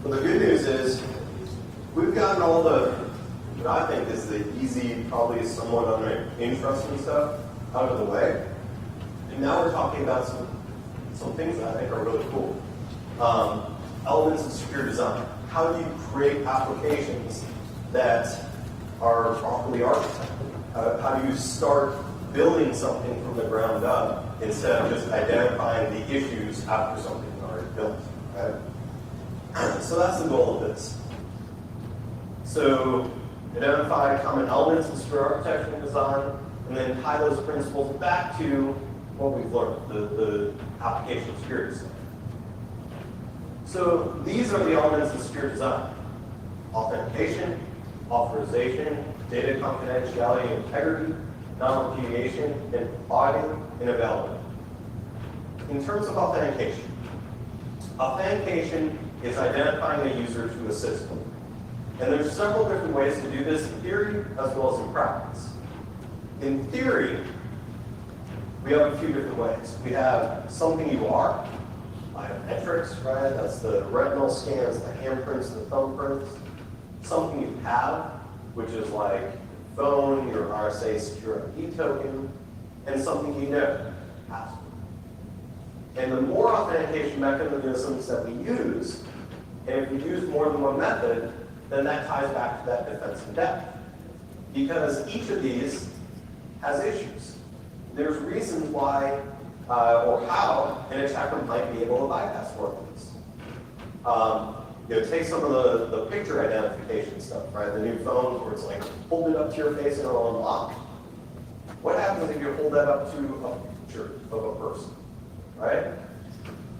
Well, the good news is we've gotten all the, what I think is the easy, probably somewhat uninteresting stuff out of the way. And now we're talking about some things that I think are really cool. Elements of secure design. How do you create applications that are properly architected? How do you start building something from the ground up instead of just identifying the issues after something is already built? Right? So that's the goal of this. So identify common elements in secure architecture and design, and then tie those principles back to what we've learned, the application security stuff. So these are the elements of secure design: authentication, authorization, data confidentiality and integrity, non-repudiation, and auditing and availability. In terms of authentication, authentication is identifying a user to a system. And there's several different ways to do this in theory as well as in practice. In theory, we have a few different ways. We have something you are, biometrics, right? That's the retinal scans, the handprints, the thumbprints. Something you have, which is like phone, your RSA secure ID token, and something you know, password. And the more authentication mechanisms that we use, and if we use more than one method, then that ties back to that defense in depth. Because each of these has issues. There's reasons why or how an attacker might be able to bypass one of these. Take some of the picture identification stuff, right? The new phones where it's like, hold it up to your face and it'll unlock. What happens if you hold that up to a picture of a person, right?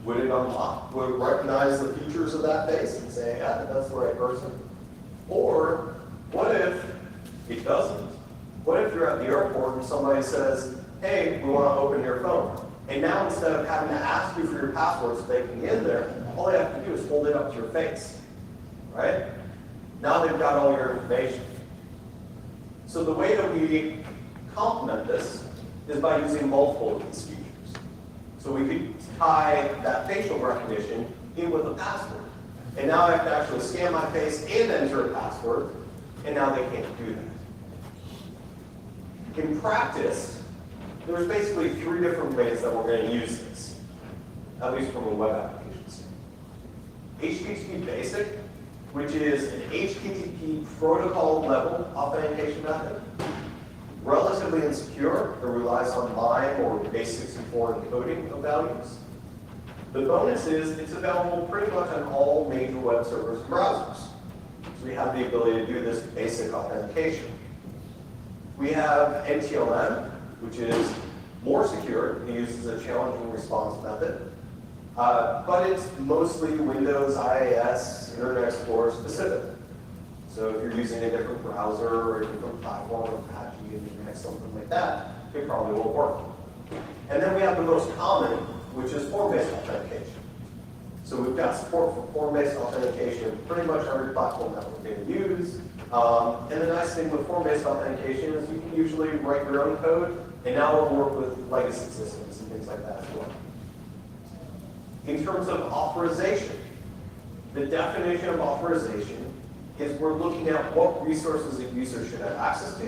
Would it unlock? Would it recognize the features of that face and say, yeah, that's the right person? Or what if it doesn't? What if you're at the airport and somebody says, hey, we want to open your phone? And now instead of having to ask you for your password so they can get in there, all they have to do is hold it up to your face, right? Now they've got all your information. So the way that we complement this is by using multiple of these features. So we could tie that facial recognition in with a password. And now I can actually scan my face and enter a password, and now they can't do that. In practice, there's basically three different ways that we're going to use this, at least from a web application standpoint. HTTP basic, which is an HTTP protocol level authentication method, relatively insecure. It relies on MIME or base64 encoding of values. The bonus is it's available pretty much on all major web servers and browsers. So we have the ability to do this basic authentication. We have NTLM, which is more secure. It uses a challenge and response method. But it's mostly Windows, IIS, Internet Explorer specific. So if you're using a different browser or a different platform, Apache, Internet, something like that, it probably won't work. And then we have the most common, which is form-based authentication. So we've got support for form-based authentication pretty much every platform that we're going to use. And the nice thing with form-based authentication is you can usually write your own code, and now we'll work with legacy systems and things like that as well. In terms of authorization, the definition of authorization is we're looking at what resources a user should have access to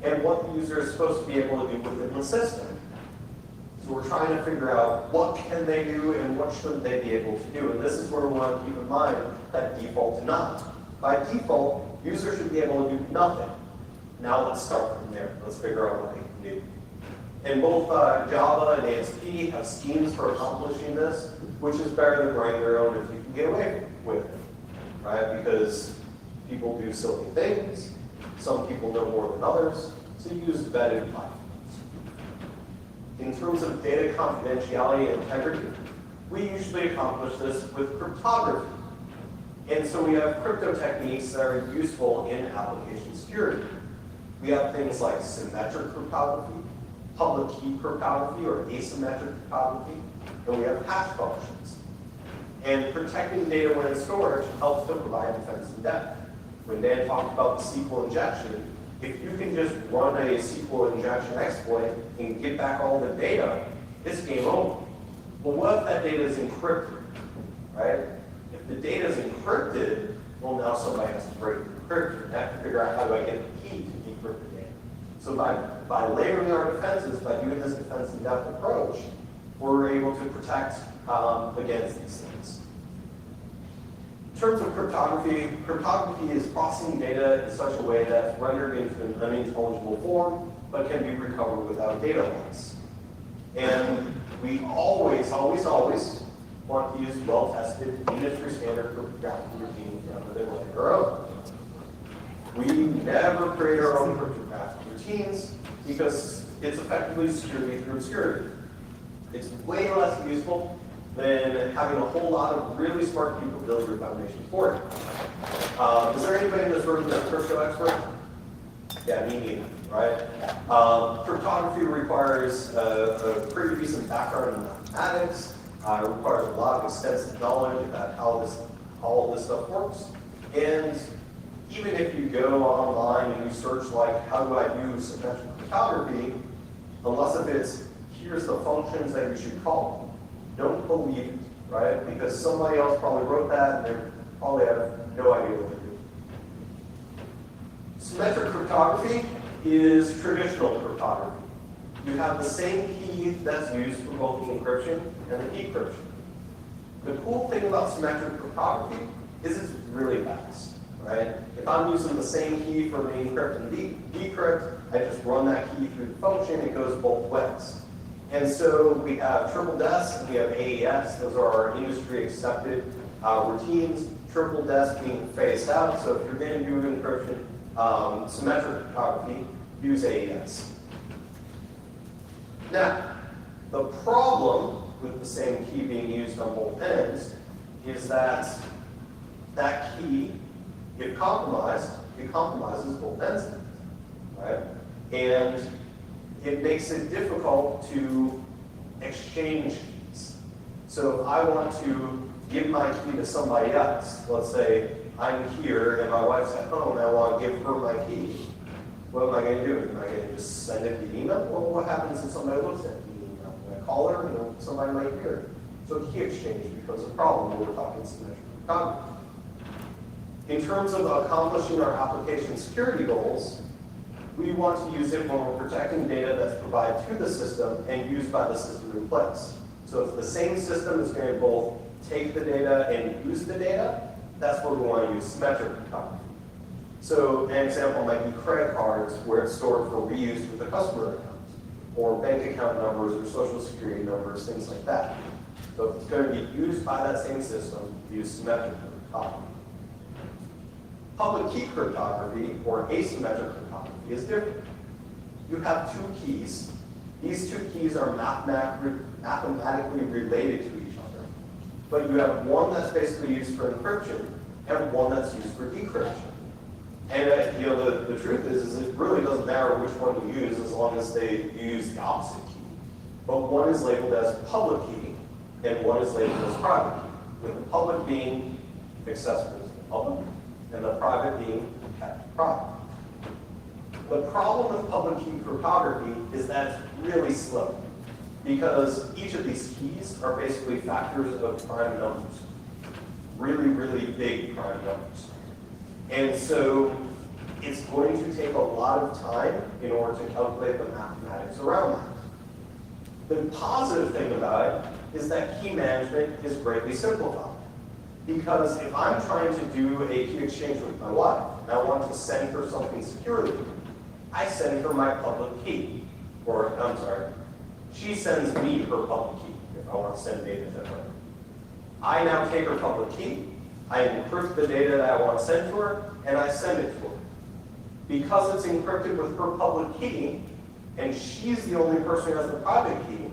and what the user is supposed to be able to do within the system. So we're trying to figure out what can they do and what shouldn't they be able to do. And this is where we want to keep in mind that default to not. By default, users should be able to do nothing. Now let's start from there. Let's figure out what they can do. And both Java and ASP have schemes for accomplishing this, which is better than writing your own if you can get away with it, right? Because people do silly things. Some people know more than others. So you use vetted platforms. In terms of data confidentiality and integrity, we usually accomplish this with cryptography. And so we have crypto techniques that are useful in application security. We have things like symmetric cryptography, public key cryptography, or asymmetric cryptography, and we have hash functions. And protecting data when in storage helps to provide defense in depth. When Dan talked about the SQL injection, if you can just run a SQL injection exploit and get back all the data, it's game over. Well, what if that data is encrypted, right? If the data is encrypted, well, now somebody has to break the encryption. They have to figure out how do I get the key to decrypt the data. So by layering our defenses, by doing this defense in-depth approach, we're able to protect against these things. In terms of cryptography, cryptography is processing data in such a way that's rendered into an unintelligible form, but can be recovered without data loss. And we always, always, always want to use well-tested industry standard cryptographic routines rather than write our own. We never create our own cryptographic routines because it's effectively security through obscurity. It's way less useful than having a whole lot of really smart people build your foundation for it. Is there anybody in this room that's a crypto expert? Yeah, me neither, right? Cryptography requires a pretty decent background in mathematics. It requires a lot of extensive knowledge about how all of this stuff works. And even if you go online and you search like, how do I do symmetric cryptography, unless if it's, here's the functions that you should call, don't believe it, right? Because somebody else probably wrote that and they probably have no idea what they're doing. Symmetric cryptography is traditional cryptography. You have the same key that's used for both the encryption and the decryption. The cool thing about symmetric cryptography is it's really fast, right? If I'm using the same key for the encrypt and decrypt, I just run that key through the function, it goes both ways. And so we have triple DES and we have AES. Those are our industry accepted routines. Triple DES being phased out. So if you're going to do encryption, symmetric cryptography, use AES. Now, the problem with the same key being used on both ends is that that key, if compromised, it compromises both ends, right? And it makes it difficult to exchange keys. So if I want to give my key to somebody else, let's say I'm here and my wife's at home and I want to give her my key, what am I going to do? Am I going to just send it via email? Well, what happens if somebody looks at it via email? When I call her, somebody might hear it. So key exchange becomes a problem when we're talking symmetric cryptography. In terms of accomplishing our application security goals, we want to use it when we're protecting data that's provided to the system and used by the system in place. So if the same system is going to both take the data and use the data, that's where we want to use symmetric cryptography. So an example might be credit cards where it's stored for reuse with the customer account, or bank account numbers or social security numbers, things like that. So if it's going to be used by that same system, use symmetric cryptography. Public key cryptography, or asymmetric cryptography, is different. You have two keys. These two keys are mathematically related to each other. But you have one that's basically used for encryption and one that's used for decryption. And the truth is it really doesn't matter which one you use as long as you use the opposite key. But one is labeled as public key and one is labeled as private key, with the public being accessible to the public and the private being kept private. The problem with public key cryptography is that it's really slow because each of these keys are basically factors of prime numbers, really, really big prime numbers. And so it's going to take a lot of time in order to calculate the mathematics around that. The positive thing about it is that key management is greatly simplified. Because if I'm trying to do a key exchange with my wife, and I want to send her something securely, I send her my public key. Or, I'm sorry, she sends me her public key if I want to send data to her. I now take her public key, I encrypt the data that I want to send to her, and I send it to her. Because it's encrypted with her public key, and she's the only person who has the private key,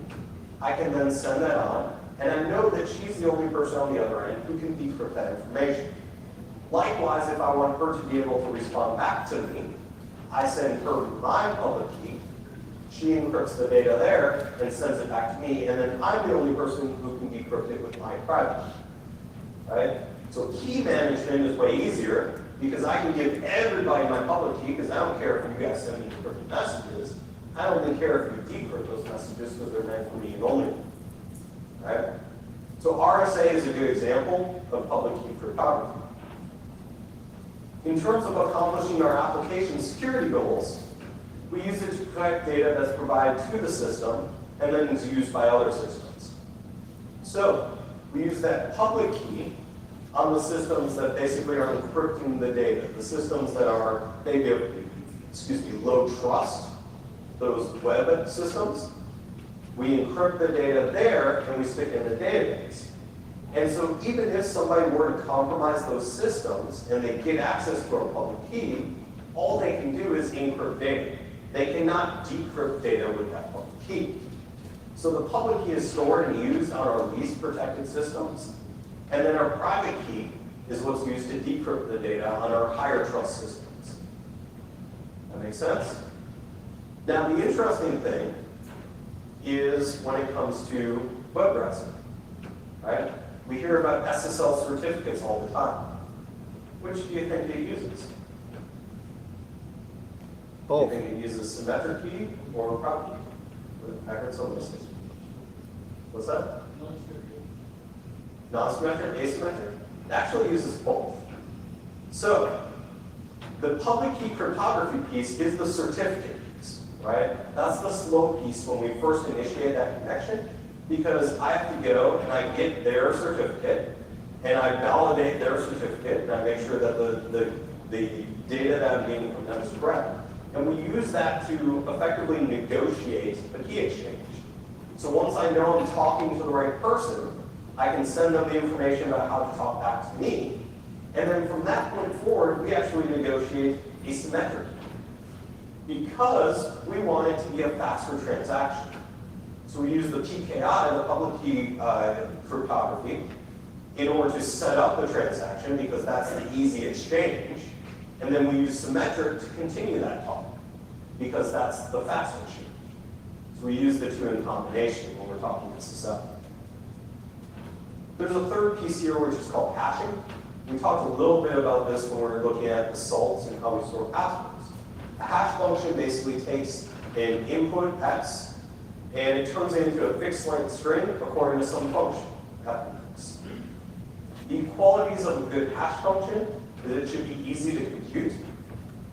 I can then send that on, and I know that she's the only person on the other end who can decrypt that information. Likewise, if I want her to be able to respond back to me, I send her my public key, she encrypts the data there and sends it back to me, and then I'm the only person who can decrypt it with my private key, right? So key management is way easier because I can give everybody my public key because I don't care if you guys send me encrypted messages. I don't even care if you decrypt those messages because they're meant for me and only me, right? So RSA is a good example of public key cryptography. In terms of accomplishing our application security goals, we use it to collect data that's provided to the system and then is used by other systems. So we use that public key on the systems that basically are encrypting the data, the systems that are maybe, low trust, those web systems. We encrypt the data there and we stick it in the database. And so even if somebody were to compromise those systems and they get access to our public key, all they can do is encrypt data. They cannot decrypt data with that public key. So the public key is stored and used on our least protected systems. And then our private key is what's used to decrypt the data on our higher trust systems. That makes sense? Now the interesting thing is when it comes to web browsing, right? We hear about SSL certificates all the time. Which do you think it uses? Both. Do you think it uses symmetric key or private key? I heard someone say. What's that? Non-symmetric, asymmetric? It actually uses both. So, the public key cryptography piece is the certificate piece, right? That's the slow piece when we first initiate that connection, because I have to go and I get their certificate, and I validate their certificate, and I make sure that the data that I'm getting from them is correct. And we use that to effectively negotiate a key exchange. So once I know I'm talking to the right person, I can send them the information about how to talk back to me. And then from that point forward, we actually negotiate asymmetric, because we want it to be a faster transaction. So we use the PKI, the public key cryptography, in order to set up the transaction, because that's the easy exchange. And then we use symmetric to continue that talk, because that's the fast exchange. So we use the two in combination when we're talking SSL. There's a third piece here which is called hashing. We talked a little bit about this when we were looking at the salts and how we store passwords. A hash function basically takes an input X and it turns it into a fixed length string according to some function. The qualities of a good hash function is it should be easy to compute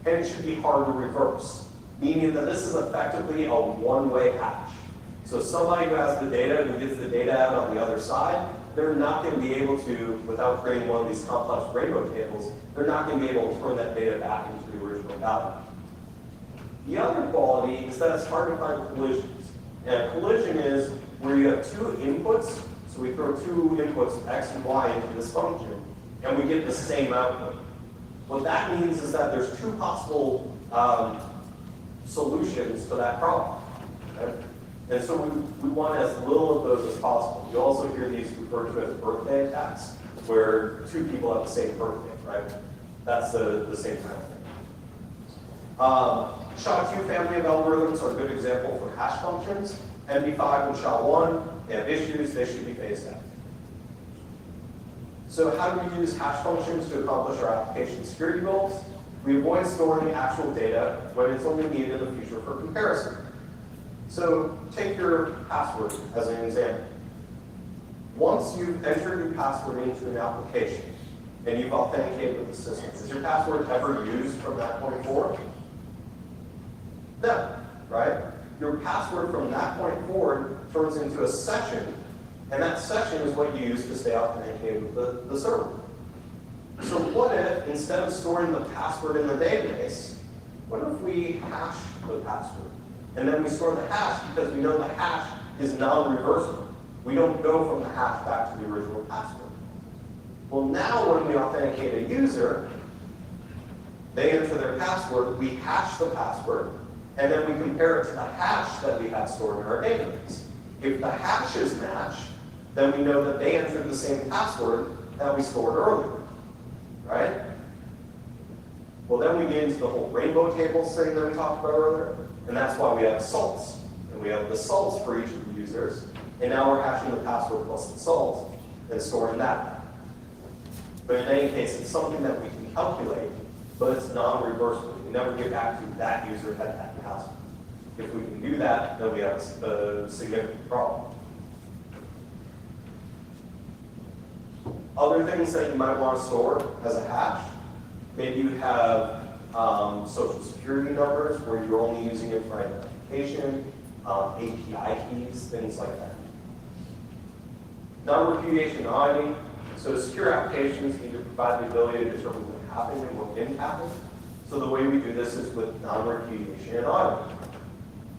and it should be hard to reverse, meaning that this is effectively a one-way hash. So somebody who has the data, who gets the data out on the other side, they're not going to be able to, without creating one of these complex rainbow tables, they're not going to be able to turn that data back into the original value. The other quality is that it's hard to find collisions. And a collision is where you have two inputs, so we throw two inputs, x and y, into this function, and we get the same output. What that means is that there's two possible solutions to that problem. Okay? And so we want as little of those as possible. You also hear these referred to as birthday attacks, where two people have the same birthday, right? That's the same kind of thing. SHA-2 family of algorithms are a good example for hash functions. MD5 and SHA-1, they have issues, they should be phased out. So how do we use hash functions to accomplish our application security goals? We avoid storing actual data when it's only needed in the future for comparison. So take your password as an example. Once you've entered your password into an application and you've authenticated with the system, is your password ever used from that point forward? No, right? Your password from that point forward turns into a session, and that session is what you use to stay authenticated with the server. So what if, instead of storing the password in the database, what if we hash the password? And then we store the hash because we know the hash is non-reversible. We don't go from the hash back to the original password. Well, now when we authenticate a user, they enter their password, we hash the password, and then we compare it to the hash that we have stored in our database. If the hashes match, then we know that they entered the same password that we stored earlier, right? Well, then we get into the whole rainbow tables thing that we talked about earlier, and that's why we have salts. And we have the salts for each of the users, and now we're hashing the password plus the salt and storing that. But in any case, it's something that we can calculate, but it's non-reversible. We never get back to that user had that password. If we can do that, then we have a significant problem. Other things that you might want to store as a hash, maybe you have social security numbers where you're only using it for identification, API keys, things like that. Non-repudiation auditing. So secure applications need to provide the ability to determine what happened and what didn't happen. So the way we do this is with non-repudiation and auditing.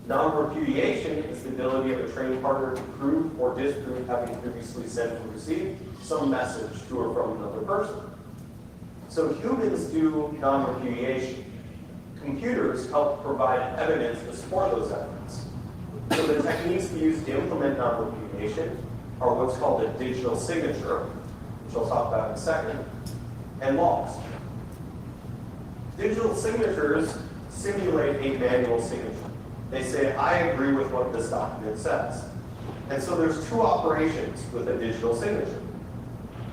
Non-repudiation is the ability of a training partner to prove or disprove having previously sent or received some message to or from another person. So humans do non-repudiation. Computers help provide evidence to support those evidence. So the techniques we use to implement non-repudiation are what's called a digital signature, which I'll talk about in a second, and logs. Digital signatures simulate a manual signature. They say, I agree with what this document says. And so there's two operations with a digital signature.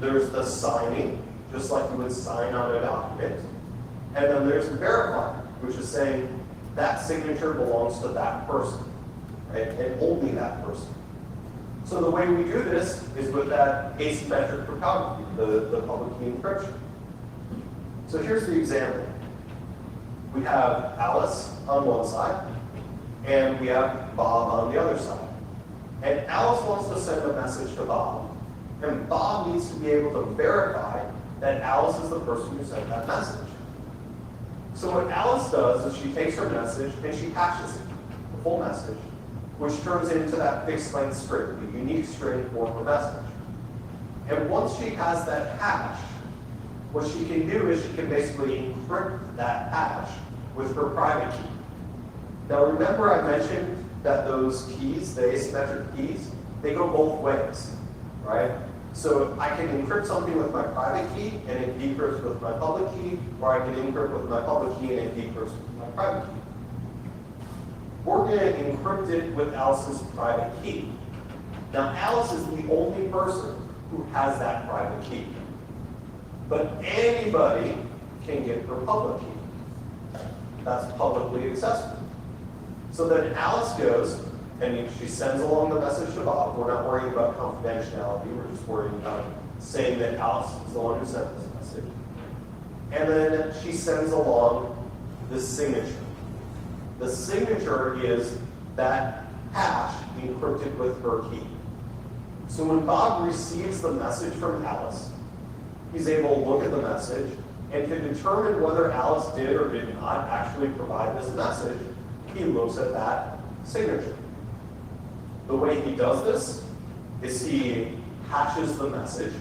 There's the signing, just like you would sign on a document. And then there's the verifying, which is saying that signature belongs to that person, right? And only that person. So the way we do this is with that asymmetric cryptography, the public key encryption. So here's the example. We have Alice on one side, and we have Bob on the other side. And Alice wants to send a message to Bob, and Bob needs to be able to verify that Alice is the person who sent that message. So what Alice does is she takes her message and she hashes it, the full message, which turns into that fixed length string, the unique string for her message. And once she has that hash, what she can do is she can basically encrypt that hash with her private key. Now remember I mentioned that those keys, the asymmetric keys, they go both ways, right? So I can encrypt something with my private key and it decrypts with my public key, or I can encrypt with my public key and it decrypts with my private key. We're going to encrypt it with Alice's private key. Now Alice is the only person who has that private key. But anybody can get her public key. That's publicly accessible. So then Alice goes, and she sends along the message to Bob. We're not worrying about confidentiality. We're just worrying about saying that Alice is the one who sent this message. And then she sends along the signature. The signature is that hash encrypted with her key. So when Bob receives the message from Alice, he's able to look at the message and to determine whether Alice did or did not actually provide this message, he looks at that signature. The way he does this is he hashes the message,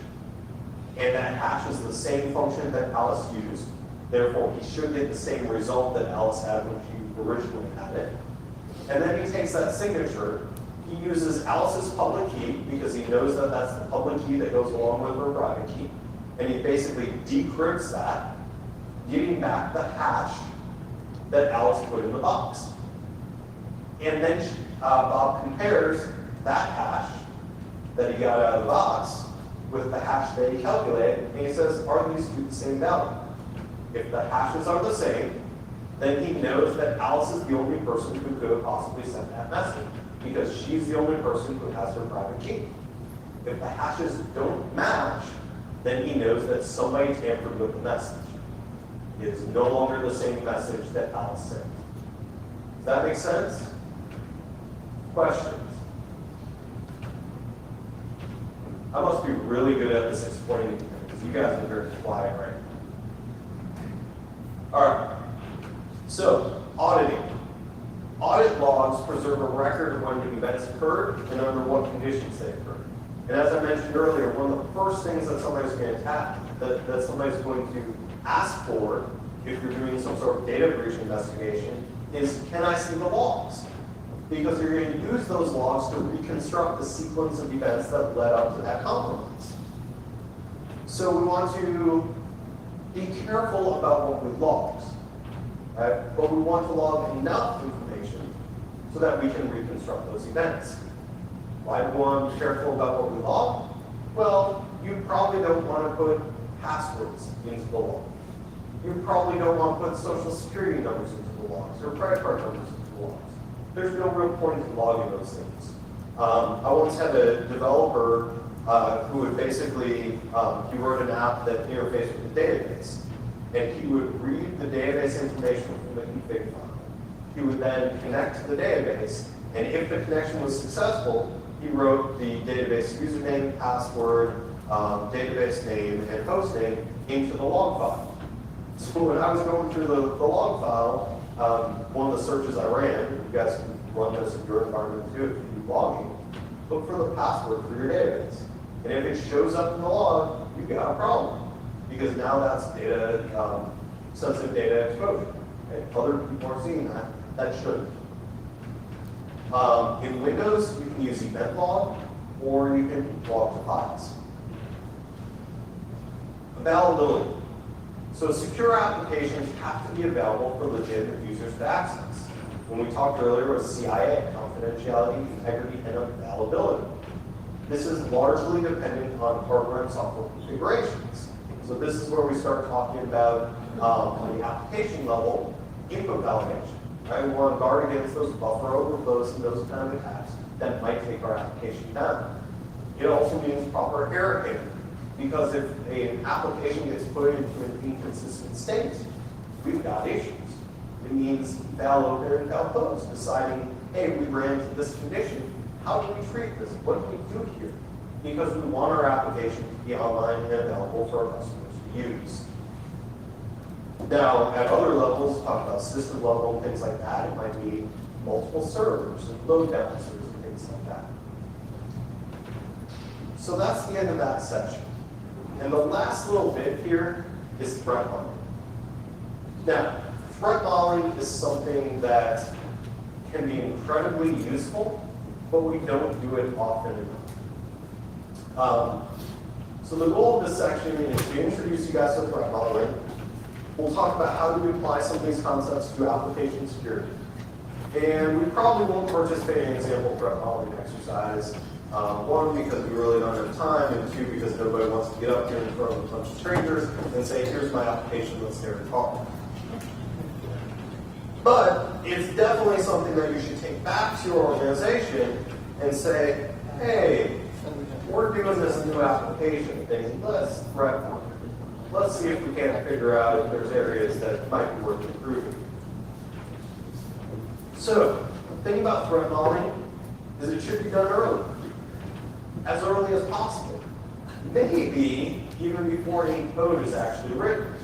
and that hash is the same function that Alice used. Therefore, he should get the same result that Alice had when she originally had it. And then he takes that signature, he uses Alice's public key, because he knows that that's the public key that goes along with her private key, and he basically decrypts that, giving back the hash that Alice put in the box. And then Bob compares that hash that he got out of the box with the hash that he calculated, and he says, are these two the same value? If the hashes are the same, then he knows that Alice is the only person who could have possibly sent that message, because she's the only person who has her private key. If the hashes don't match, then he knows that somebody tampered with the message. It is no longer the same message that Alice sent. Does that make sense? Questions? I must be really good at this explaining because you guys are very quiet right now. All right. So, auditing. Audit logs preserve a record of when the events occurred and under what conditions they occurred. And as I mentioned earlier, one of the first things that somebody's going to that somebody's going to ask for if you're doing some sort of data breach investigation is, can I see the logs? Because you're going to use those logs to reconstruct the sequence of events that led up to that compromise. So we want to be careful about what we log, right? But we want to log enough information so that we can reconstruct those events. Why do we want to be careful about what we log? Well, you probably don't want to put passwords into the log. You probably don't want to put social security numbers into the logs or credit card numbers into the logs. There's no real point in logging those things. I once had a developer who would basically, he wrote an app that interfaced with the database. And he would read the database information from the config file. He would then connect to the database, and if the connection was successful, he wrote the database username, password, database name, and host name into the log file. So when I was going through the log file, one of the searches I ran, you guys can run this in your environment too if you do logging, look for the password for your database. And if it shows up in the log, you've got a problem. Because now that's data, sensitive data exposure. Okay? Other people are seeing that. That shouldn't. In Windows, you can use event log, or you can log the files. Availability. So secure applications have to be available for legitimate users to access. When we talked earlier with CIA, confidentiality, integrity, and availability. This is largely dependent on hardware and software configurations. So this is where we start talking about, on the application level, input validation. Right? We want to guard against those buffer overflows and those kind of attacks that might take our application down. It also means proper error handling. Because if an application gets put into an inconsistent state, we've got issues. It means val open and val close, deciding, hey, we ran into this condition. How do we treat this? What do we do here? Because we want our application to be online and available for our customers to use. Now, at other levels, talk about system level and things like that, it might be multiple servers and load balancers and things like that. So that's the end of that section. And the last little bit here is threat modeling. Now, threat modeling is something that can be incredibly useful, but we don't do it often enough. So the goal of this section is to introduce you guys to threat modeling. We'll talk about how to apply some of these concepts to application security. And we probably won't participate in an example threat modeling exercise. One, because we really don't have time, and two, because nobody wants to get up here in front of a bunch of strangers and say, here's my application, let's stare at talk. But it's definitely something that you should take back to your organization and say, hey, we're doing this new application thing, let's threat model. Let's see if we can't figure out if there's areas that might be worth improving. So, the thing about threat modeling is it should be done as early as possible. Maybe even before any code is actually written.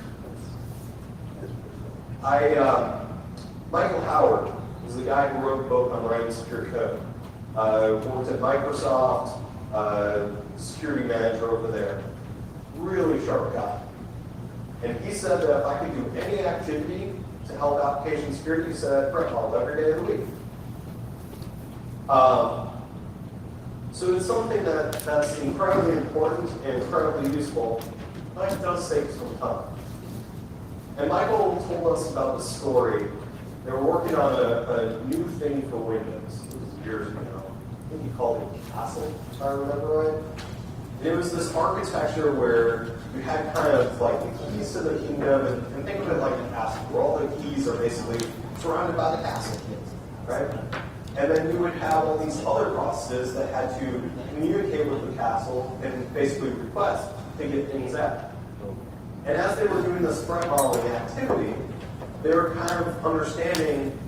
Michael Howard is the guy who wrote the book on writing secure code. Worked at Microsoft, security manager over there. Really sharp guy. And he said that if I could do any activity to help application security, he said, threat model every day of the week. So it's something that's incredibly important and incredibly useful, but it does take some time. And Michael told us about the story. They were working on a new thing for Windows. It was years ago. I think he called it Castle, if I remember right. And it was this architecture where you had kind of like the keys to the kingdom, and think of it like a castle, where all the keys are basically surrounded by the castle, right? And then you would have all these other processes that had to communicate with the castle and basically request to get things out. And as they were doing this threat modeling activity, they were kind of understanding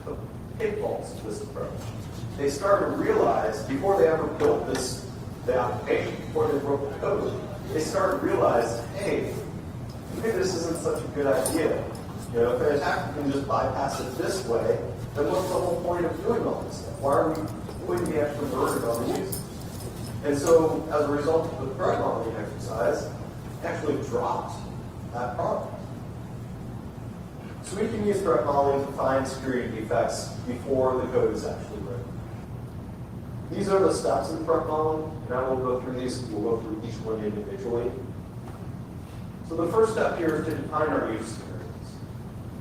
the pitfalls of this approach. They started to realize, before they ever built the application, before they wrote the code, they started to realize, hey, maybe this isn't such a good idea. You know, if an attacker can just bypass it this way, then what's the whole point of doing all this stuff? Why are we putting the extra burden on the user? And so, as a result of the threat modeling exercise, actually dropped that problem. So we can use threat modeling to find security defects before the code is actually written. These are the steps in threat modeling, and I will go through these. We'll go through each one individually. So the first step here is to define our use scenarios.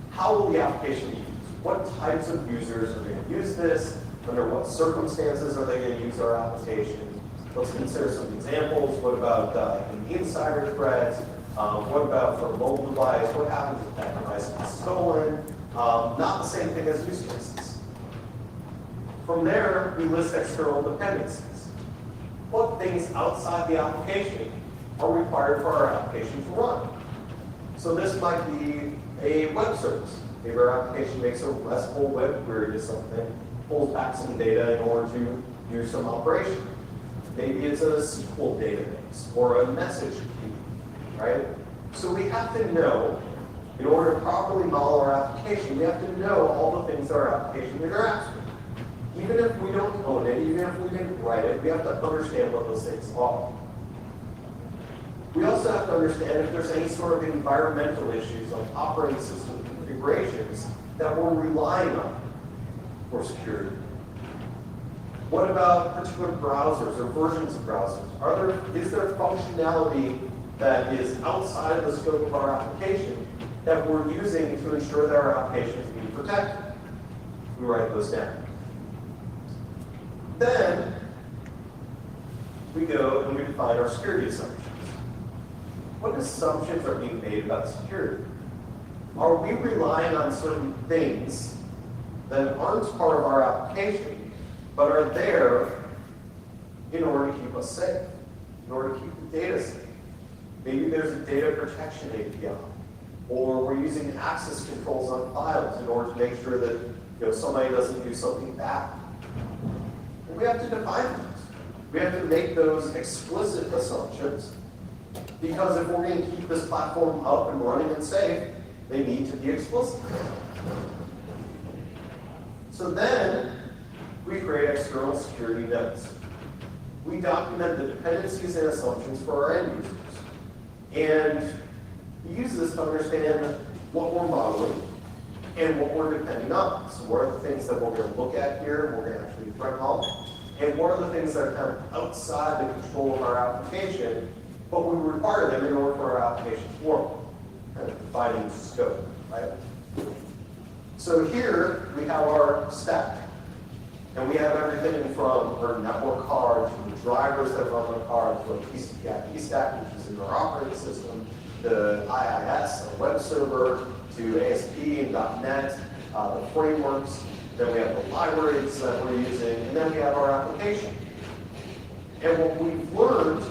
How will the application be used? What types of users are going to use this? Under what circumstances are they going to use our application? Let's consider some examples. What about an insider threat? What about for a mobile device? What happens if that device is stolen? Not the same thing as use cases. From there, we list external dependencies. what things outside the application are required for our application to run. So this might be a web service. Maybe our application makes a RESTful web query to something, pulls back some data in order to do some operation. Maybe it's a SQL database or a message queue, right? So we have to know, in order to properly model our application, we have to know all the things that our application interacts with. Even if we don't own it, even if we didn't write it, we have to understand what those things are. We also have to understand if there's any sort of environmental issues like operating system configurations that we're relying on for security. What about particular browsers or versions of browsers? Is there functionality that is outside of the scope of our application that we're using to ensure that our application is being protected? We write those down. Then we go and we define our security assumptions. What assumptions are being made about security? Are we relying on certain things that aren't part of our application, but are there in order to keep us safe, in order to keep the data safe? Maybe there's a data protection API, or we're using access controls on files in order to make sure that somebody doesn't do something bad. And we have to define those. We have to make those explicit assumptions, because if we're going to keep this platform up and running and safe, they need to be explicit. So then, we create external security notes. We document the dependencies and assumptions for our end users. And we use this to understand what we're modeling and what we're depending on. So what are the things that we're going to look at here, we're going to actually threat model, and what are the things that are kind of outside the control of our application, but we require them in order for our application to work, kind of defining scope, right? So here we have our stack. And we have everything from our network card to the drivers that run the card to a TCP/IP stack, which is in our operating system, the IIS, a web server, to ASP and .NET, the frameworks. Then we have the libraries that we're using, and then we have our application. And what we've learned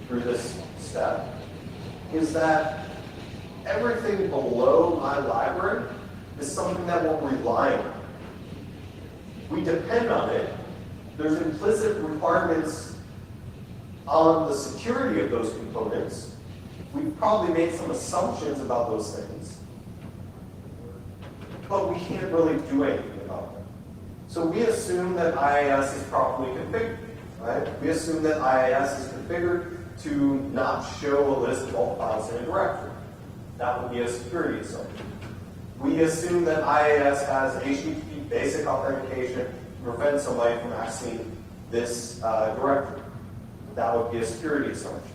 through this step is that everything below my library is something that we're relying on. We depend on it. There's implicit requirements on the security of those components. We've probably made some assumptions about those things, but we can't really do anything about them. So we assume that IIS is properly configured, right? We assume that IIS is configured to not show a list of all files in a directory. That would be a security assumption. We assume that IIS has HTTP basic authentication to prevent somebody from accessing this directory. That would be a security assumption.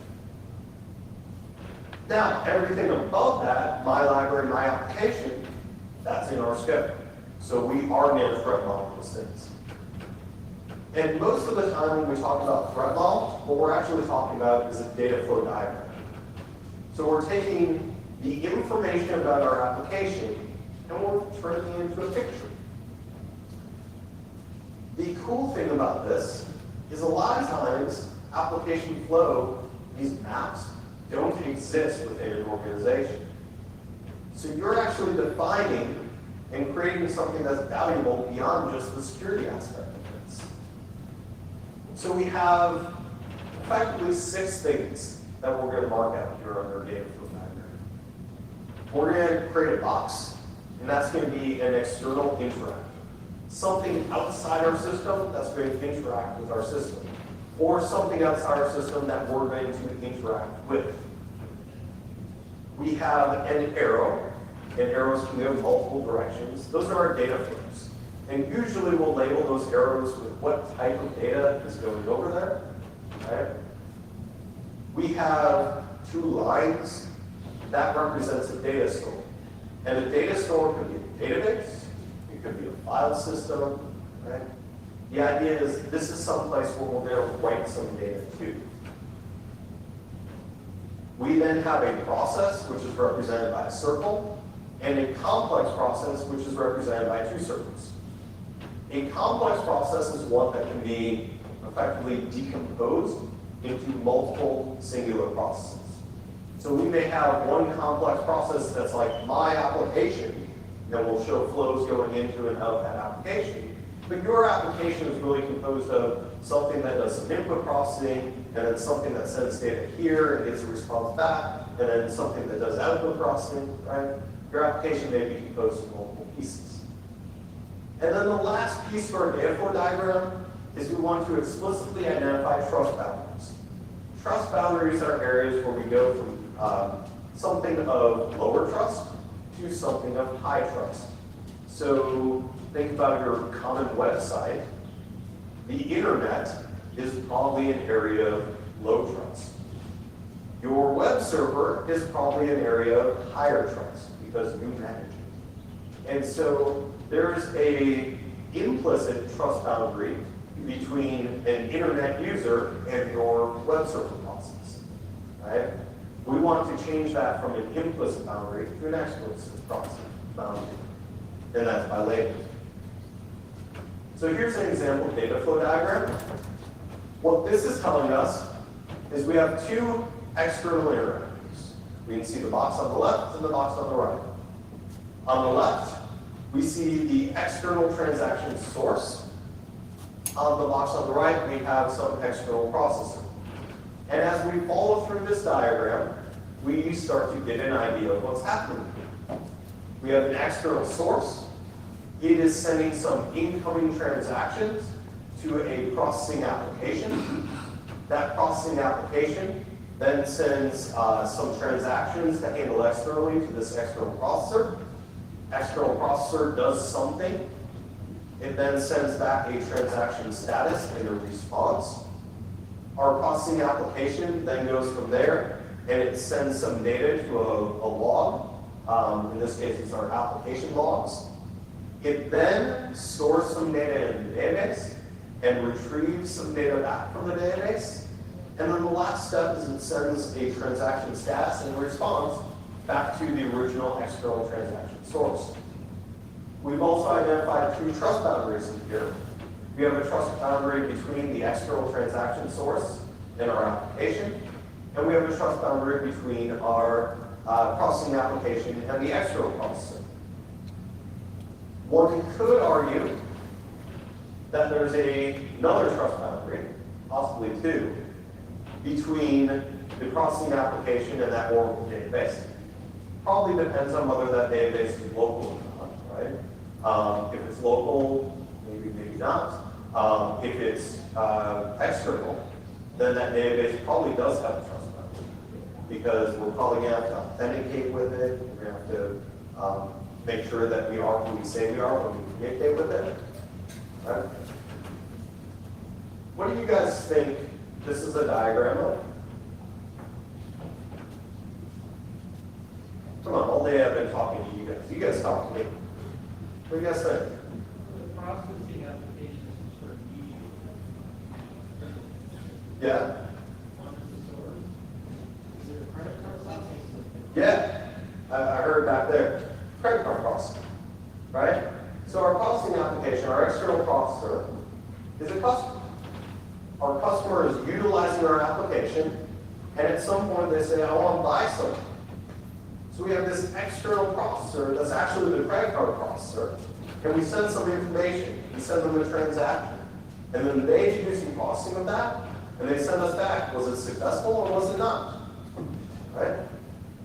Now, everything above that, my library, my application, that's in our scope. So we are going to threat model those things. And most of the time when we talk about threat model, what we're actually talking about is a data flow diagram. So we're taking the information about our application and we're turning it into a picture. The cool thing about this is a lot of times application flow, these maps, don't exist within an organization. So you're actually defining and creating something that's valuable beyond just the security aspect of this. So we have effectively 6 things that we're going to mark out here on our data flow diagram. We're going to create a box, and that's going to be an external interact. Something outside our system that's going to interact with our system, or something outside our system that we're going to interact with. We have an arrow, and arrows can go in multiple directions. Those are our data flows. And usually we'll label those arrows with what type of data is going over there. Right? We have 2 lines. That represents a data store. And a data store could be a database, it could be a file system, right? The idea is this is someplace where we're going to write some data to. We then have a process, which is represented by a circle, and a complex process, which is represented by 2 circles. A complex process is one that can be effectively decomposed into multiple singular processes. So we may have one complex process that's like my application, and will show flows going into and out of that application. But your application is really composed of something that does some input processing, and then something that sends data here and gets a response back, and then something that does output processing, right? Your application may be composed of multiple pieces. And then the last piece for our data flow diagram is we want to explicitly identify trust boundaries. Trust boundaries are areas where we go from something of lower trust to something of high trust. So think about your common website. The internet is probably an area of low trust. Your web server is probably an area of higher trust because you manage it. And so there's an implicit trust boundary between an internet user and your web server process, right? We want to change that from an implicit boundary to an explicit process boundary, and that's by labeling. So here's an example data flow diagram. What this is telling us is we have two external interactors. We can see the box on the left and the box on the right. On the left, we see the external transaction source. On the box on the right, we have some external processor. And as we follow through this diagram, we start to get an idea of what's happening. We have an external source. It is sending some incoming transactions to a processing application. That processing application then sends some transactions to handle externally to this external processor. External processor does something. It then sends back a transaction status and a response. Our processing application then goes from there and it sends some data to a log. In this case, it's our application logs. It then stores some data in the database and retrieves some data back from the database. And then the last step is it sends a transaction status and a response back to the original external transaction source. We've also identified two trust boundaries in here. We have a trust boundary between the external transaction source and our application, and we have a trust boundary between our processing application and the external processor. One could argue that there's another trust boundary, possibly two, between the processing application and that Oracle database. Probably depends on whether that database is local or not, right? If it's local, maybe not. If it's external, then that database probably does have a trust boundary because we're probably going to have to authenticate with it. We're going to have to make sure that we are who we say we are when we communicate with it. Right? What do you guys think this is a diagram of? Come on, all day I've been talking to you guys. You guys talk to me. What do you guys think? The processing application is sort of medium. Yeah? One is the source. Is there a credit card processing? Yeah, I heard back there. Credit card processing, right? So our processing application, our external processor, is a customer. Our customer is utilizing our application, and at some point they say, I want to buy something. So we have this external processor that's actually the credit card processor, and we send some information. We send them a transaction. And then they do some processing of that, and they send us back, was it successful or was it not? Right?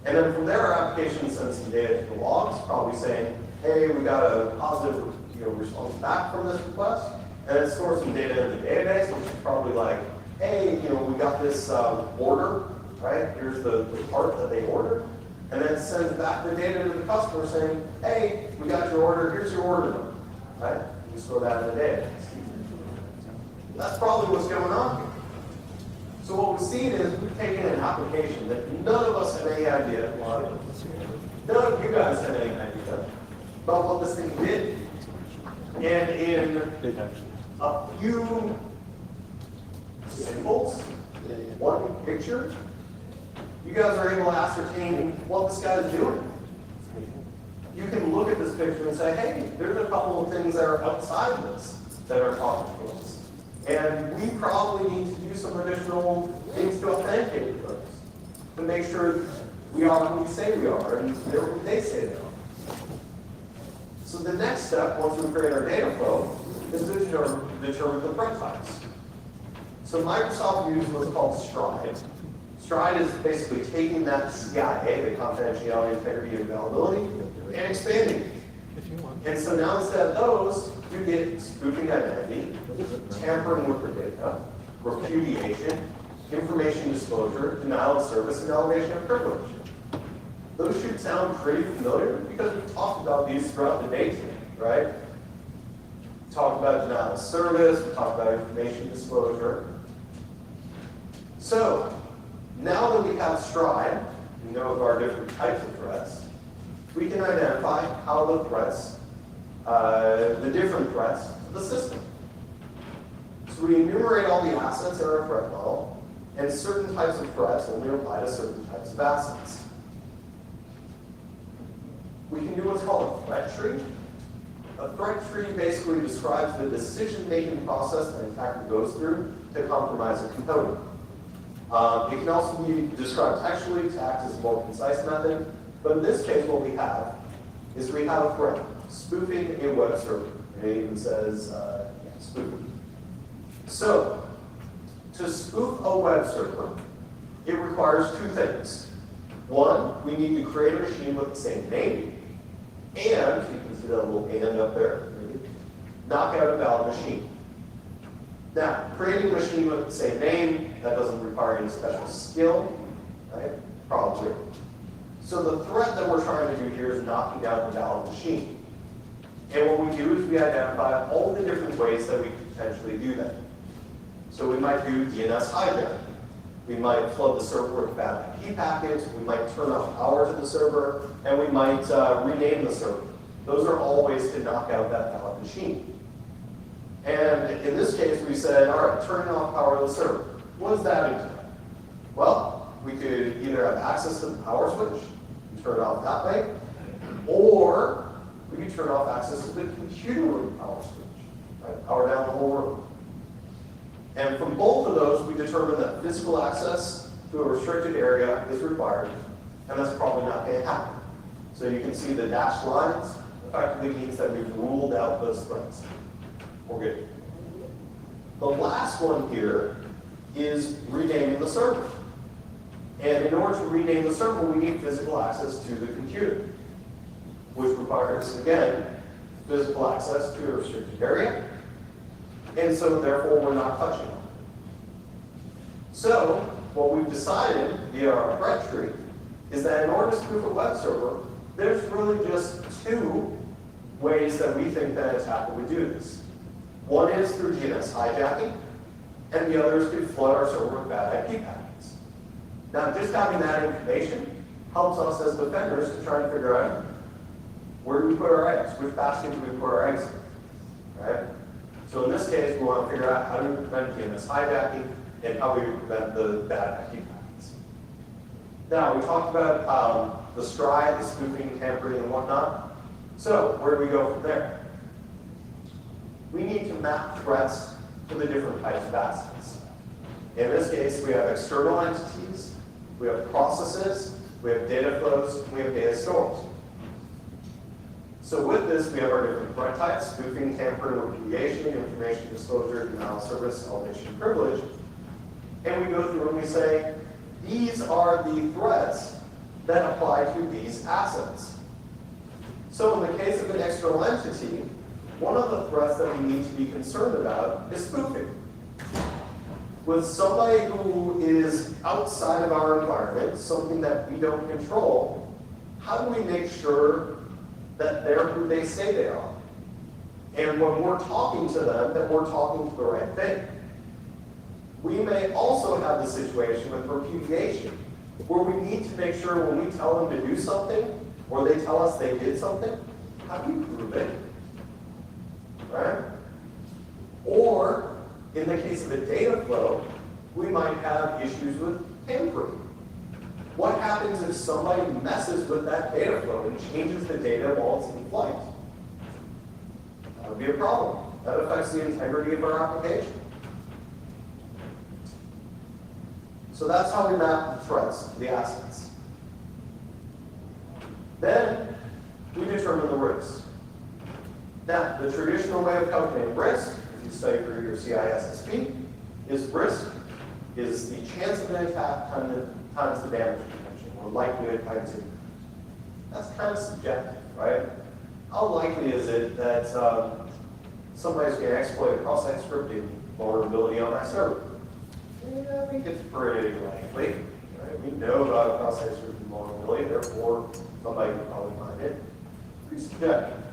And then from there, our application sends some data to the logs, probably saying, hey, we got a positive response back from this request. And it stores some data in the database, which is probably like, hey, we got this order, right? Here's the part that they ordered. And then it sends back the data to the customer saying, hey, we got your order, here's your order number, right? We store that in the database. That's probably what's going on here. So what we've seen is we've taken an application that none of us had any idea, none of you guys had any idea about what this thing did. And in a few symbols, one picture, you guys are able to ascertain what this guy is doing. You can look at this picture and say, hey, there's a couple of things that are outside of this that are talking to us. And we probably need to do some additional things to authenticate those, to make sure we are who we say we are, and they're who they say they are. So the next step, once we create our data flow, is to determine the threat types. So Microsoft used what's called Stride. Stride is basically taking that CIA, the confidentiality, integrity, and availability, and expanding it. And so now instead of those, you get spoofing identity, tampering with the data, repudiation, information disclosure, denial of service, and elevation of privilege. Those should sound pretty familiar because we've talked about these throughout the day today, right? We talked about denial of service, we talked about information disclosure. So, now that we have Stride, we know of our different types of threats, we can identify how the threats, the different threats to the system. So we enumerate all the assets in our threat model, and certain types of threats only apply to certain types of assets. We can do what's called a threat tree. A threat tree basically describes the decision-making process an attacker goes through to compromise a component. It can also be described textually to act as a more concise method, but in this case what we have is we have a threat, spoofing a web server. And it even says spoofing. So, to spoof a web server, it requires two things. One, we need to create a machine with the same name, and, you can see that little and up there, knock out a valid machine. Now, creating a machine with the same name, that doesn't require any special skill, right? Probably. So the threat that we're trying to do here is knocking down the valid machine. And what we do is we identify all the different ways that we could potentially do that. So we might do DNS hijacking. We might flood the server with bad IP packets. We might turn off power to the server, and we might rename the server. Those are all ways to knock out that valid machine. And in this case, we said, all right, turning off power to the server. What does that entail? Well, we could either have access to the power switch and turn it off that way, or we could turn off access to the computer room power switch, right? Power down the whole room. And from both of those, we determined that physical access to a restricted area is required, and that's probably not going to happen. So you can see the dashed lines effectively means that we've ruled out those threats. We're good. The last one here is renaming the server. And in order to rename the server, we need physical access to the computer, which requires, again, physical access to a restricted area. And so, therefore, we're not touching it. So, what we've decided via our threat tree is that in order to spoof a web server, there's really just two ways that we think that an attacker would do this. One is through DNS hijacking, and the other is to flood our server with bad IP packets. Now, just having that information helps us as defenders to try and figure out where do we put our eggs, which basket do we put our eggs in, right? So in this case, we want to figure out how do we prevent DNS hijacking and how we prevent the bad IP packets. Now, we talked about the Stride, the spoofing, tampering, and whatnot. So where do we go from there? We need to map threats to the different types of assets. In this case, we have external entities, we have processes, we have data flows, and we have data stores. So with this, we have our different threat types: spoofing, tampering, repudiation, information disclosure, denial of service, elevation, privilege. And we go through and we say, these are the threats that apply to these assets. So in the case of an external entity, one of the threats that we need to be concerned about is spoofing. With somebody who is outside of our environment, something that we don't control, how do we make sure that they're who they say they are? And when we're talking to them, that we're talking to the right thing. We may also have the situation with repudiation, where we need to make sure when we tell them to do something, or they tell us they did something, how do we prove it? Right? Or, in the case of a data flow, we might have issues with tampering. What happens if somebody messes with that data flow and changes the data while it's in flight? That would be a problem. That affects the integrity of our application. So that's how we map the threats to the assets. Then we determine the risk. Now, the traditional way of calculating risk, if you study for your CISSP, is risk is the chance of an attack times the damage potential, or likelihood times it. That's kind of subjective, right? How likely is it that somebody's going to exploit a cross-site scripting vulnerability on my server? Yeah, I think it's pretty likely. Right? We know about a cross-site scripting vulnerability, therefore somebody can probably find it. Pretty subjective.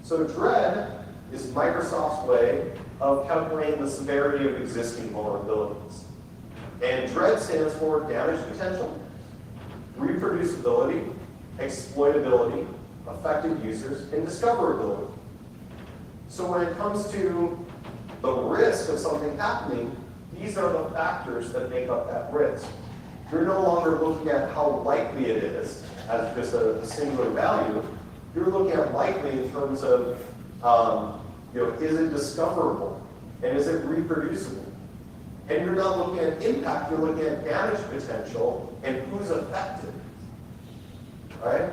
So dread is Microsoft's way of calculating the severity of existing vulnerabilities. And dread stands for damage potential, reproducibility, exploitability, affected users, and discoverability. So when it comes to the risk of something happening, these are the factors that make up that risk. You're no longer looking at how likely it is as just a singular value. You're looking at likely in terms of, is it discoverable? And is it reproducible? And you're not looking at impact, you're looking at damage potential and who's affected. Right?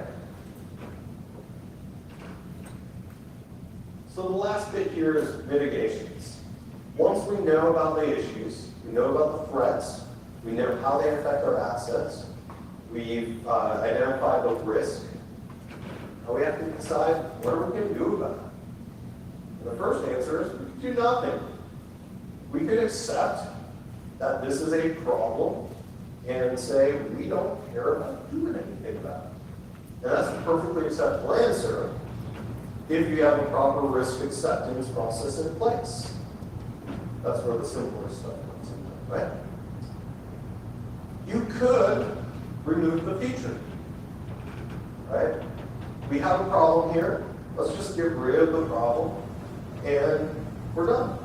So the last bit here is mitigations. Once we know about the issues, we know about the threats, we know how they affect our assets, we've identified the risk, and we have to decide what are we going to do about it. And the first answer is we can do nothing. We could accept that this is a problem and say we don't care about doing anything about it. And that's a perfectly acceptable answer if you have a proper risk acceptance process in place. That's where the simpler stuff comes in, right? You could remove the feature, right? We have a problem here. Let's just get rid of the problem, and we're done.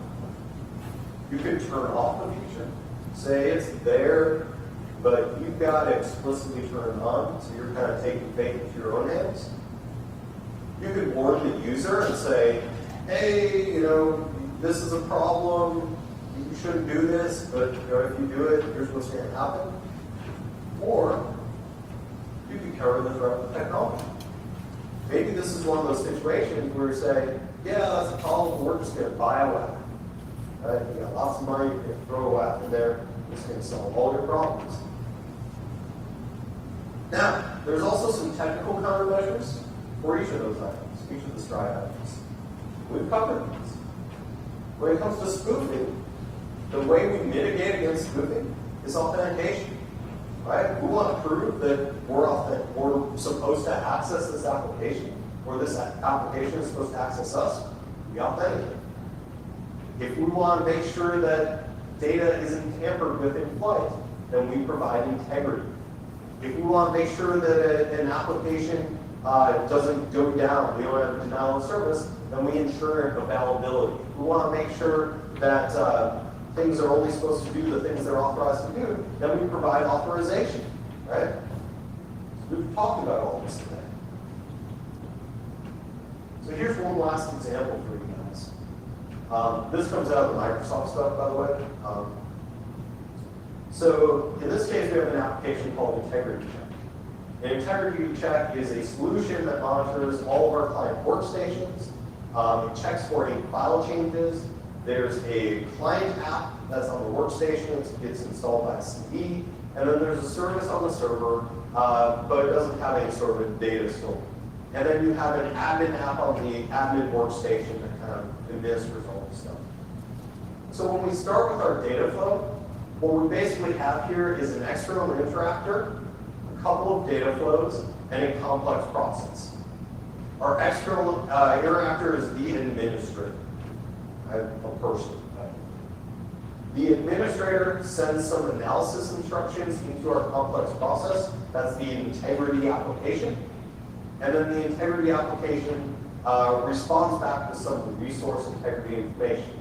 You could turn off the feature, say it's there, but you've got to explicitly turn it on, so you're kind of taking fate into your own hands. You could warn the user and say, hey, this is a problem, you shouldn't do this, but if you do it, here's what's going to happen. Or you could cover the threat with technology. Maybe this is one of those situations where you say, yeah, that's a problem, we're just going to buy a weapon. Right? You got lots of money, you can throw a weapon there, it's going to solve all your problems. Now, there's also some technical countermeasures for each of those items, each of the stride items. We've covered these. When it comes to spoofing, the way we mitigate against spoofing is authentication. Right? We want to prove that we're supposed to access this application, or this application is supposed to access us. We authenticate. If we want to make sure that data isn't tampered with in flight, then we provide integrity. If we want to make sure that an application doesn't go down, we don't have denial of service, then we ensure availability. If we want to make sure that things are only supposed to do the things they're authorized to do, then we provide authorization, right? So we've talked about all this today. So here's one last example for you guys. This comes out of the Microsoft stuff, by the way. So in this case, we have an application called Integrity Check. An Integrity Check is a solution that monitors all of our client workstations. It checks for any file changes. There's a client app that's on the workstation. It gets installed by a CD. And then there's a service on the server, but it doesn't have any sort of data stored. And then you have an admin app on the admin workstation that kind of administers all this stuff. So when we start with our data flow, what we basically have here is an external interactor, a couple of data flows, and a complex process. Our external interactor is the administrator. A person. The administrator sends some analysis instructions into our complex process. That's the integrity application. And then the integrity application responds back with some resource integrity information.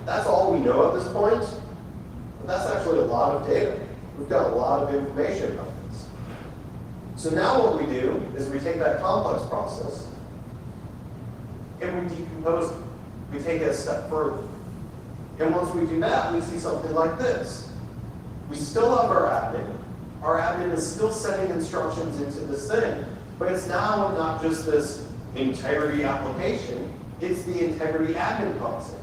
That's all we know at this point, but that's actually a lot of data. We've got a lot of information about this. So now what we do is we take that complex process and we decompose it. We take it a step further. And once we do that, we see something like this. We still have our admin. Our admin is still sending instructions into this thing, but it's now not just this integrity application, it's the integrity admin console.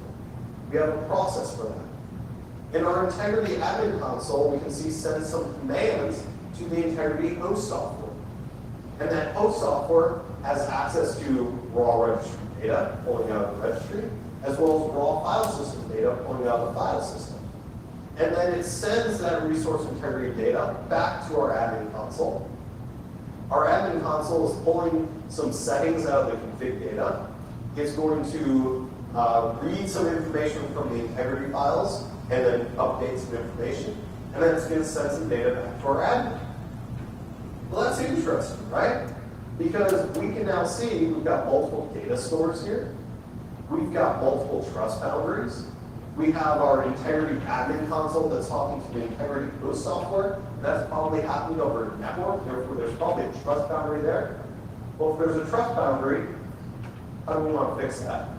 We have a process for that. In our integrity admin console, we can see send some commands to the integrity host software. And that host software has access to raw registry data pulling out of the registry, as well as raw file system data pulling out of the file system. And then it sends that resource integrity data back to our admin console. Our admin console is pulling some settings out of the config data. It's going to read some information from the integrity files and then update some information. And then it's going to send some data back to our admin. Well, that's interesting, right? Because we can now see we've got multiple data stores here. We've got multiple trust boundaries. We have our integrity admin console that's talking to the integrity host software. That's probably happening over a network, therefore there's probably a trust boundary there. Well, if there's a trust boundary, how do we want to fix that?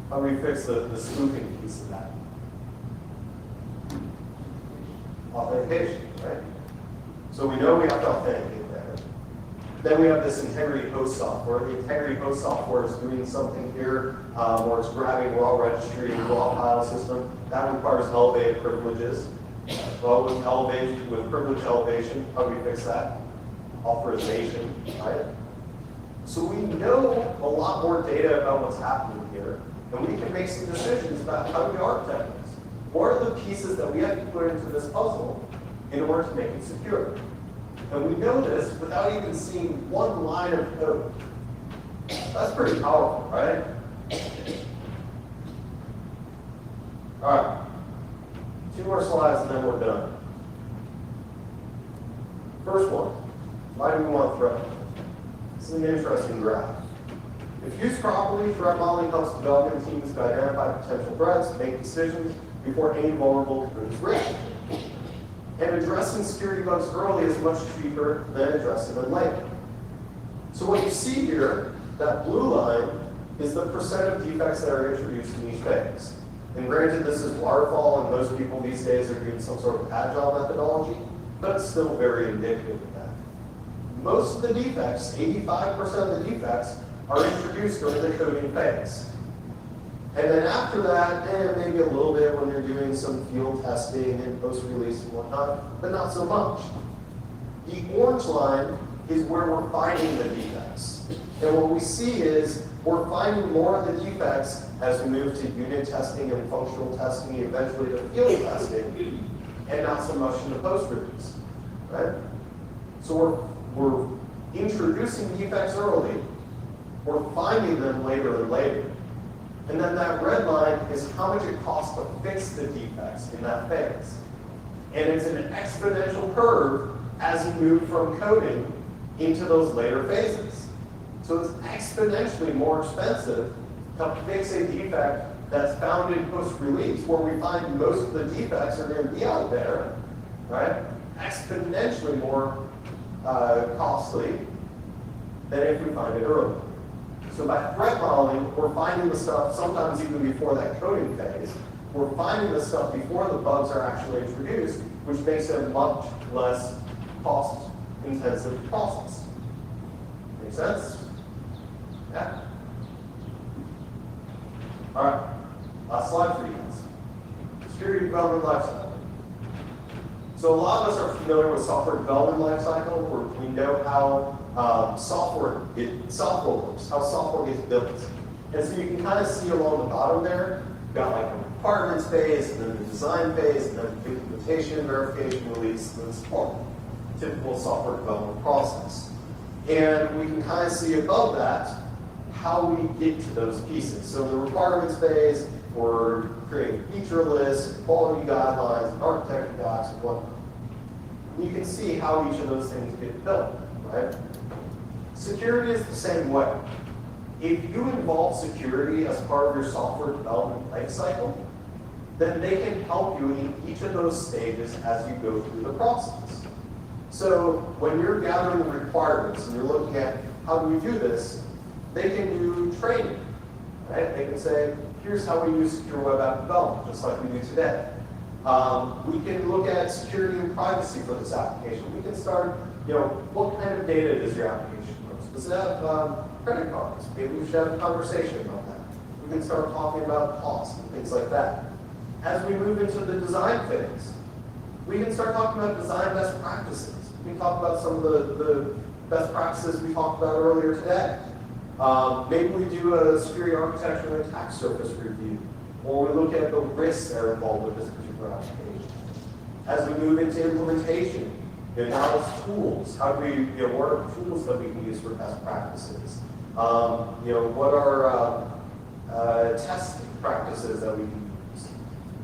How do we fix the spoofing piece of that? Authentication, right? So we know we have to authenticate there. Then we have this integrity host software. The integrity host software is doing something here where it's grabbing raw registry, raw file system. That requires elevated privileges. Well, with privilege elevation, how do we fix that? Authorization, right? So we know a lot more data about what's happening here, and we can make some decisions about how do we architect this. What are the pieces that we have to put into this puzzle in order to make it secure? And we know this without even seeing one line of code. That's pretty powerful, right? All right. 2 more slides and then we're done. First one, why do we want threat? This is an interesting graph. If used properly, threat modeling helps development teams to identify potential threats, make decisions before any vulnerable could risk. And addressing security bugs early is much cheaper than addressing them later. So what you see here, that blue line, is the percent of defects that are introduced in each phase. And granted, this is waterfall, and most people these days are doing some sort of agile methodology, but it's still very indicative of that. Most of the defects, 85% of the defects, are introduced during the coding phase. And then after that, maybe a little bit when you're doing some field testing and post-release and whatnot, but not so much. The orange line is where we're finding the defects. And what we see is we're finding more of the defects as we move to unit testing and functional testing, eventually to field testing, and not so much in the post-release, right? So we're introducing defects early, we're finding them later and later. And then that red line is how much it costs to fix the defects in that phase. And it's an exponential curve as you move from coding into those later phases. So it's exponentially more expensive to fix a defect that's found in post-release, where we find most of the defects are going to be out there, right? Exponentially more costly than if we find it early. So by threat modeling, we're finding the stuff sometimes even before that coding phase. We're finding the stuff before the bugs are actually introduced, which makes it a much less cost-intensive process. Make sense? Yeah? All right, last slide for you guys. Security development lifecycle. So a lot of us are familiar with software development lifecycle, where we know how software works, how software gets built. And so you can kind of see along the bottom there, you've got like a requirements phase, and then the design phase, and then the implementation, verification, release, and then support. Typical software development process. And we can kind of see above that how we get to those pieces. So the requirements phase, we're creating feature lists, quality guidelines, and architecture docs, and whatnot. You can see how each of those things get built, right? Security is the same way. If you involve security as part of your software development lifecycle, then they can help you in each of those stages as you go through the process. So when you're gathering requirements and you're looking at how do we do this, they can do training, right? They can say, here's how we use secure web app development, just like we do today. We can look at security and privacy for this application. We can start, what kind of data does your application host? Does it have credit cards? Maybe we should have a conversation about that. We can start talking about costs and things like that. As we move into the design phase, we can start talking about design best practices. We can talk about some of the best practices we talked about earlier today. Maybe we do a security architecture and attack surface review, or we look at the risks that are involved with this particular application. As we move into implementation, now it's tools. How do we, what are tools that we can use for best practices? What are testing practices that we can use?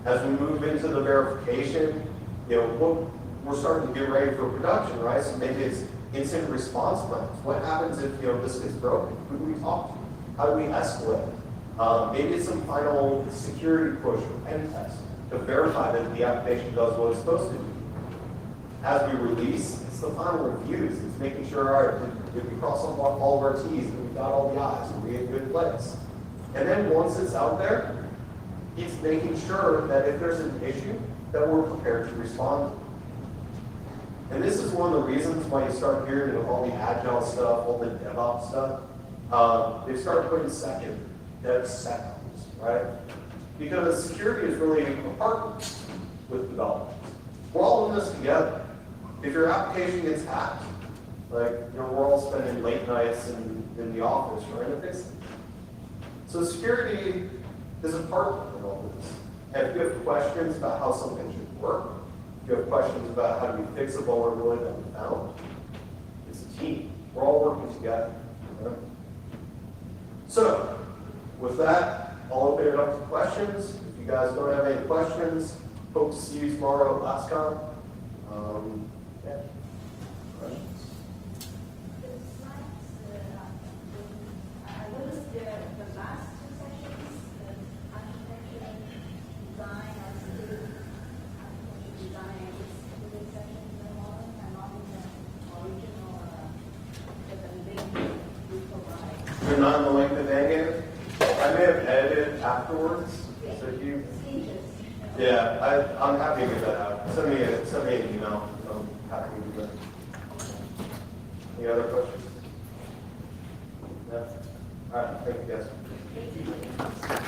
As we move into the verification, we're starting to get ready for production, right? So maybe it's incident response plans. What happens if this gets broken? Who do we talk to? How do we escalate? Maybe it's some final security push or pen test to verify that the application does what it's supposed to do. As we release, it's the final reviews. It's making sure, all right, did we cross all of our T's, and we got all the I's, and we're in a good place. And then once it's out there, it's making sure that if there's an issue, that we're prepared to respond. And this is one of the reasons why you start hearing of all the agile stuff, all the DevOps stuff. They start putting DevSecOps, right? Because security is really a partner with development. We're all in this together. If your application gets hacked, we're all spending late nights in the office trying to fix it. So security is a partner in all of this. And if you have questions about how something should work, if you have questions about how do we fix a vulnerability that we found, it's a team. We're all working together. Right? So, with that, I'll open it up to questions. If you guys don't have any questions, hope to see you tomorrow at LASCON. Yeah. Questions? I noticed the last two sessions, the architecture design or security architecture design, the sessions in the morning and not in the original, the link we provide. You're not in the link that they gave? I may have edited it afterwards. So if you, yeah, I'm happy to get that out. Send me an email. I'm happy to do that. Any other questions? No? All right, thank you guys. Thank you.